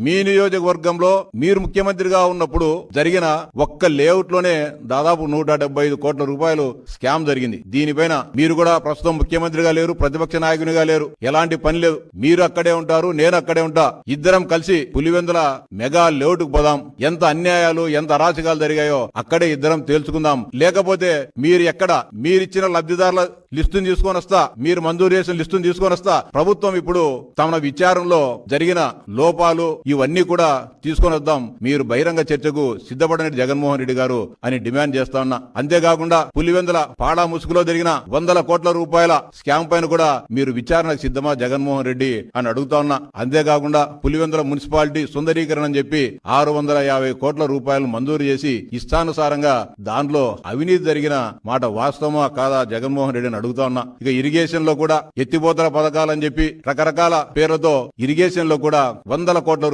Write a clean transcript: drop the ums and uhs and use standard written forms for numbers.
మీ నియోజకవర్గంలో మీరు ముఖ్యమంత్రిగా ఉన్నప్పుడు జరిగిన ఒక్క లేఅవుట్ లోనే దాదాపు 175 కోట్ల రూపాయలు స్కామ్ జరిగింది. దీనిపైన మీరు కూడా ప్రస్తుతం ముఖ్యమంత్రిగా లేరు, ప్రతిపక్ష నాయకునిగా లేరు, ఎలాంటి పని లేదు. మీరు అక్కడే ఉంటారు, నేను అక్కడే ఉంటా. ఇద్దరం కలిసి పులివెందుల మెగా లేఅవుట్ కు పోదాం. ఎంత అన్యాయాలు, ఎంత అరాచకాలు జరిగాయో అక్కడే ఇద్దరం తేల్చుకుందాం. లేకపోతే మీరిచ్చిన లబ్ధిదారుల లిస్టును తీసుకొని వస్తా, మీరు మంజూరు చేసిన లిస్టును తీసుకొని వస్తా. ప్రభుత్వం ఇప్పుడు తమ విచారంలో జరిగిన లోపాలు ఇవన్నీ కూడా తీసుకొని వద్దాం. మీరు బహిరంగ చర్చకు సిద్ధపడని జగన్మోహన్ రెడ్డి గారు అని డిమాండ్ చేస్తా ఉన్నా. అంతేకాకుండా పులివెందుల పాడా ముసుగులో జరిగిన 100 కోట్ల రూపాయల స్కామ్ పైన కూడా మీరు విచారణకు సిద్ధమా జగన్మోహన్ రెడ్డి అని అడుగుతా ఉన్నా. అంతేకాకుండా పులివెందుల మున్సిపాలిటీ సుందరీకరణ అని చెప్పి 650 కోట్ల రూపాయలు మంజూరు చేసి ఇష్టానుసారంగా దాంట్లో అవినీతి జరిగిన మాట వాస్తవమా కాదా జగన్మోహన్ రెడ్డిని అడుగుతా ఉన్నా. ఇక ఇరిగేషన్ లో కూడా ఎత్తిపోతల పథకాలని చెప్పి రకరకాల పేర్లతో ఇరిగేషన్ లో కూడా 100 కోట్ల